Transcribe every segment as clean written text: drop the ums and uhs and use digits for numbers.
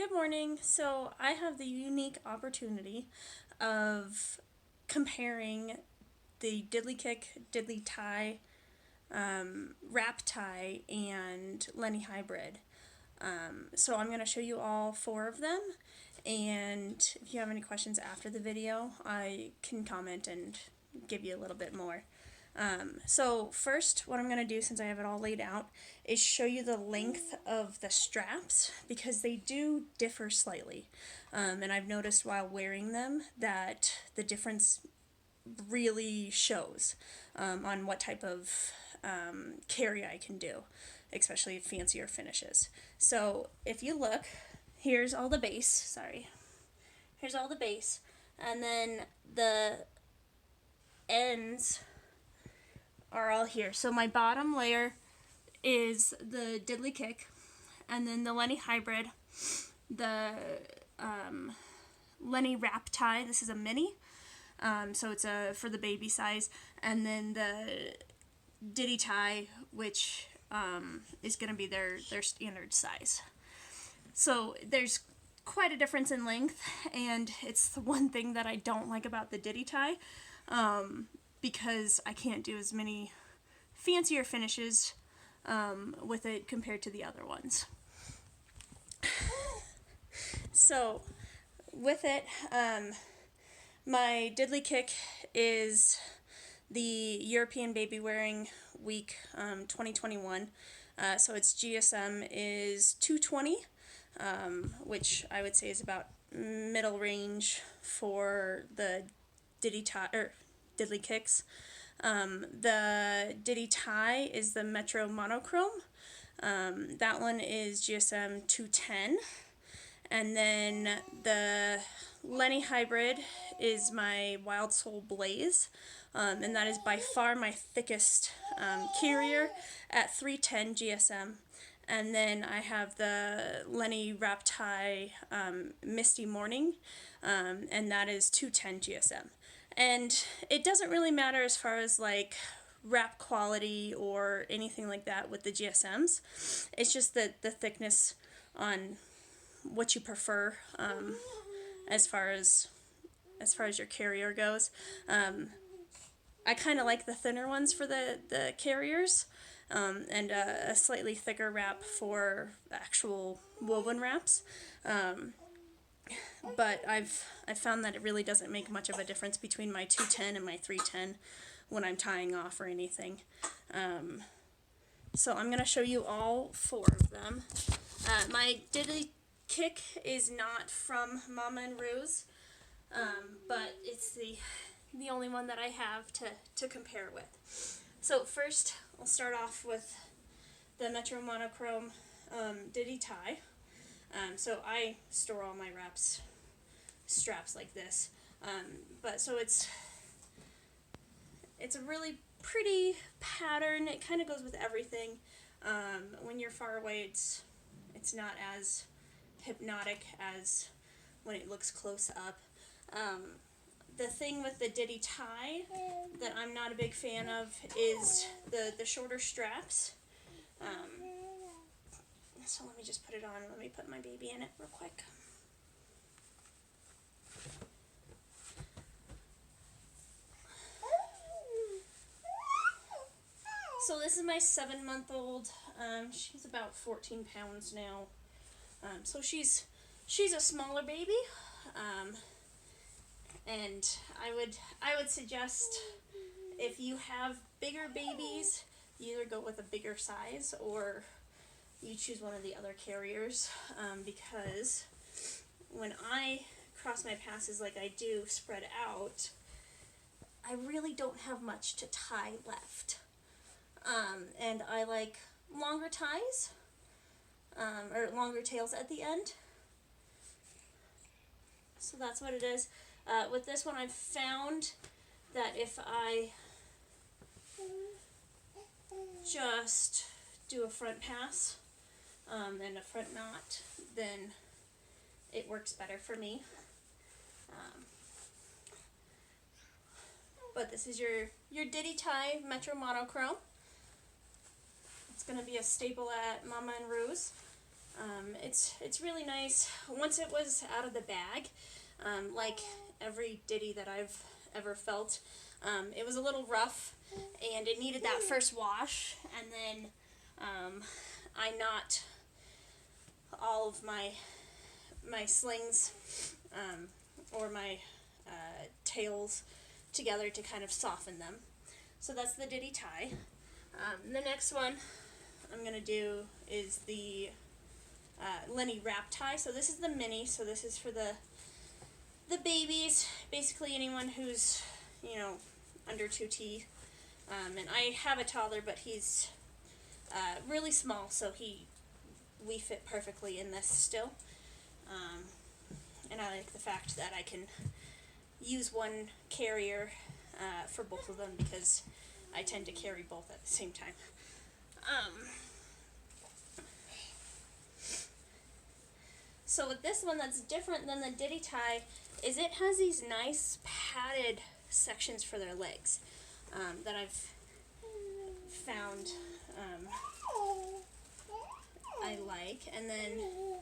Good morning. So I have the unique opportunity of comparing the Didykilck, Didytai, Wrap Tie, and Lenny hybrid. So I'm going to show you all four of them, and if you have any questions after the video, I can comment and give you a little bit more. So first, what I'm going to do, since I have it all laid out, is show you the length of the straps, because they do differ slightly. And I've noticed while wearing them that the difference really shows on what type of carry I can do, especially fancier finishes. So if you look, here's all the base, here's all the base, and then the ends are all here. So my bottom layer is the Didykilck, and then the Lenny hybrid, the Lenny Wrap Tie. This is a mini, so it's for the baby size, and then the Didytai, which is going to be their standard size. So there's quite a difference in length, and it's the one thing that I don't like about the Didytai, because I can't do as many fancier finishes with it compared to the other ones. So with it, my Didykilck is the European Baby Wearing Week 2021. So its GSM is 220, which I would say is about middle range for the Didykilcks. The Didytai is the Metro Monochrom. That one is GSM 210. And then the Lenny hybrid is my Wild Soul Blaze. And that is by far my thickest carrier at 310 GSM. And then I have the Lenny Wrap Tie Misty Morning, and that is 210 GSM. And it doesn't really matter as far as like wrap quality or anything like that with the GSMs. It's just the thickness on what you prefer as far as your carrier goes. I kind of like the thinner ones for the carriers, and a slightly thicker wrap for actual woven wraps. But I've found that it really doesn't make much of a difference between my 210 and my 310 when I'm tying off or anything. So I'm going to show you all four of them. My Didykilck is not from Mama and Ruse, but it's the only one that I have to compare with. So first, I'll start off with the Metro Monochrom Didytai. So I store all my straps like this, but so it's a really pretty pattern. It kind of goes with everything. When you're far away, it's not as hypnotic as when it looks close up. The thing with the Didytai that I'm not a big fan of is the shorter straps. So let me just put it on. Let me put my baby in it real quick. So this is my 7-month-old. She's about 14 pounds now. So she's a smaller baby. And I would suggest, if you have bigger babies, you either go with a bigger size or you choose one of the other carriers, because when I cross my passes like I do spread out, I really don't have much to tie left. And I like longer ties, or longer tails at the end. So that's what it is. With this one, I've found that if I just do a front pass and a front knot, then it works better for me. But this is your Didytai Metro Monochrom. It's going to be a staple at Mama and Ruse. It's really nice. Once it was out of the bag, like every Diddy that I've ever felt, it was a little rough, and it needed that first wash, and then I knot all of my slings or my tails together to kind of soften them. So that's the Didytai. The next one I'm going to do is the Lenny wrap tie. So this is the mini, so this is for the babies, basically anyone who's, you know, under 2T. And I have a toddler, but he's really small, so we fit perfectly in this still. And I like the fact that I can use one carrier for both of them because I tend to carry both at the same time. So with this one, that's different than the Didytai, is it has these nice padded sections for their legs that I've found I like. And then you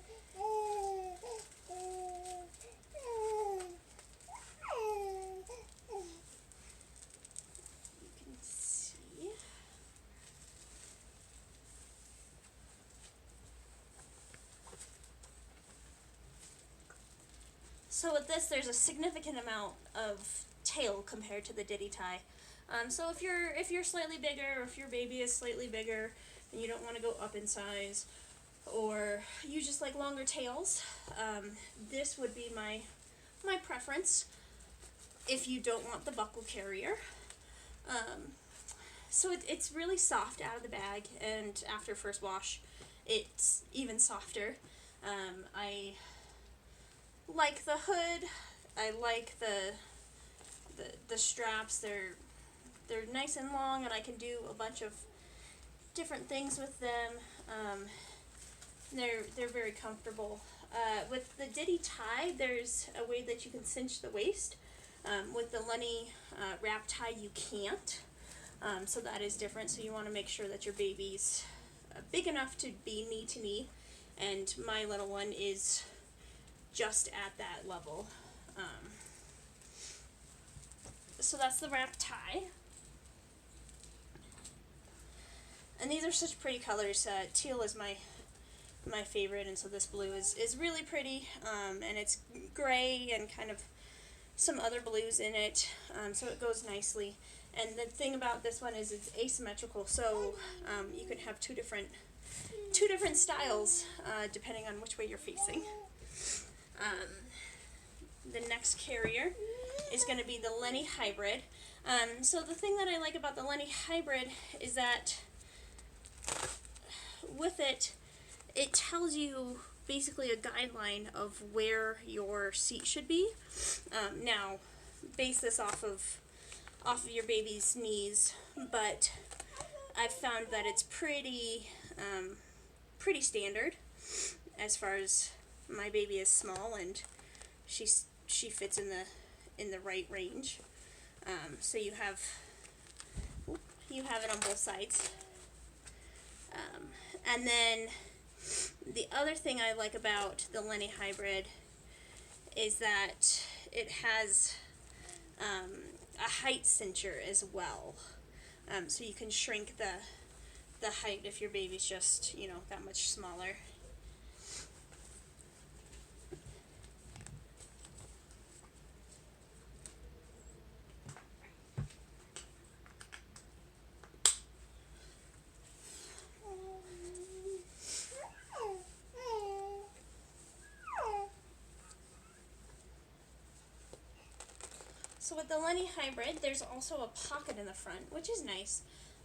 can see so with this, there's a significant amount of tail compared to the Didytai. So if you're slightly bigger, or if your baby is slightly bigger, and you don't want to go up in size, or you just like longer tails, this would be my preference. If you don't want the buckle carrier, so it's really soft out of the bag, and after first wash, it's even softer. I like the hood. I like the straps. They're nice and long, and I can do a bunch of different things with them. They're very comfortable. With the Didytai, there's a way that you can cinch the waist. With the Lenny wrap tie, you can't. So that is different. So you want to make sure that your baby's big enough to be knee to knee, and my little one is just at that level. So that's the wrap tie. And these are such pretty colors. Teal is my favorite, and so this blue is really pretty, and it's gray and kind of some other blues in it, so it goes nicely. And the thing about this one is it's asymmetrical, so you can have two different styles depending on which way you're facing. The next carrier is going to be the Lenny Hybrid. So the thing that I like about the Lenny Hybrid is that with it, it tells you basically a guideline of where your seat should be. Now, base this off of your baby's knees, but I've found that it's pretty standard as far as my baby is small, and she fits in the right range. So you have it on both sides. And then the other thing I like about the Lenny Hybrid is that it has a height cincher as well. So you can shrink the height if your baby's just, that much smaller. So with the Lenny Hybrid, there's also a pocket in the front, which is nice.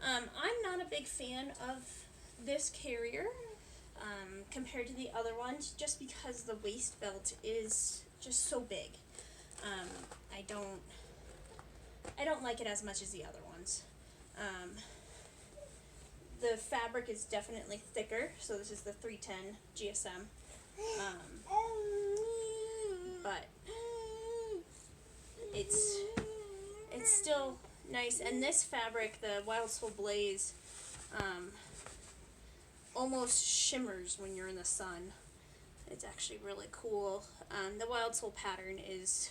I'm not a big fan of this carrier compared to the other ones, just because the waist belt is just so big. I don't like it as much as the other ones. The fabric is definitely thicker, so this is the 310 GSM. But it's still nice, and this fabric, the Wild Soul Blaze, almost shimmers when you're in the sun. It's actually really cool. The Wild Soul pattern is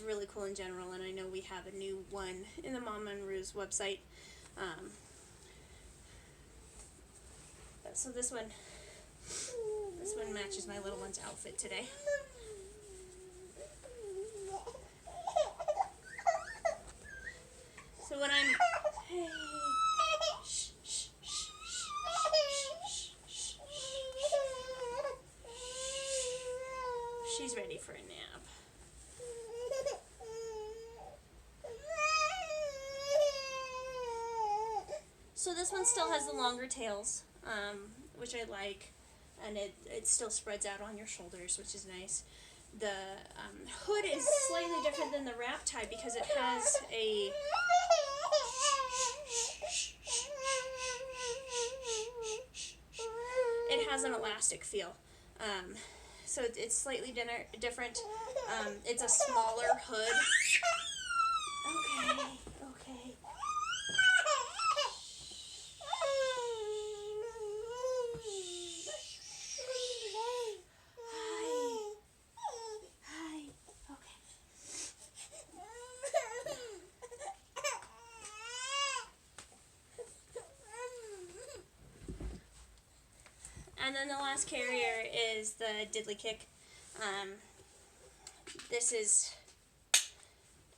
really cool in general, and I know we have a new one in the Mama and Rue's website. So this one matches my little one's outfit today. So when I'm hey, shh, shh, shh, shh, she's ready for a nap. So this one still has the longer tails, which I like, and it still spreads out on your shoulders, which is nice. The hood is slightly different than the wrap tie because it has an elastic feel. So it's slightly different. It's a smaller hood. Okay. And then the last carrier is the Didykilck. This is,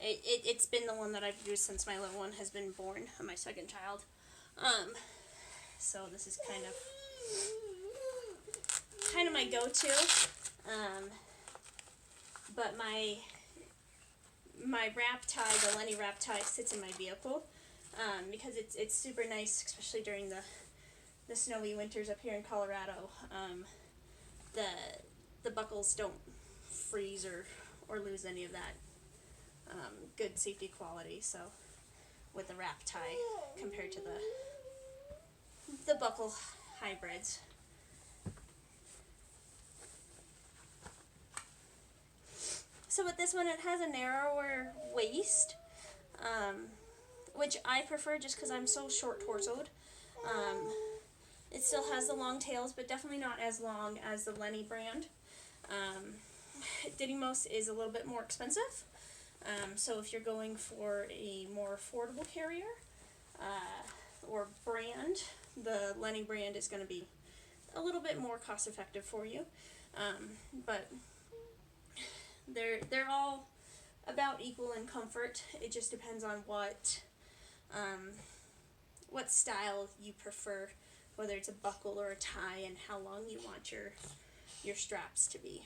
it's been the one that I've used since my little one has been born, my second child. So this is kind of my go-to. But my wrap tie, the Lenny wrap tie, sits in my vehicle because it's super nice, especially during the snowy winters up here in Colorado. The buckles don't freeze or lose any of that good safety quality. So with the wrap tie compared to the buckle hybrids. So with this one, it has a narrower waist, which I prefer just because I'm so short-torsoed. It still has the long tails, but definitely not as long as the Lenny brand. Didymos is a little bit more expensive, so if you're going for a more affordable carrier or brand, the Lenny brand is going to be a little bit more cost-effective for you. But they're all about equal in comfort. It just depends on what style you prefer, whether it's a buckle or a tie, and how long you want your straps to be.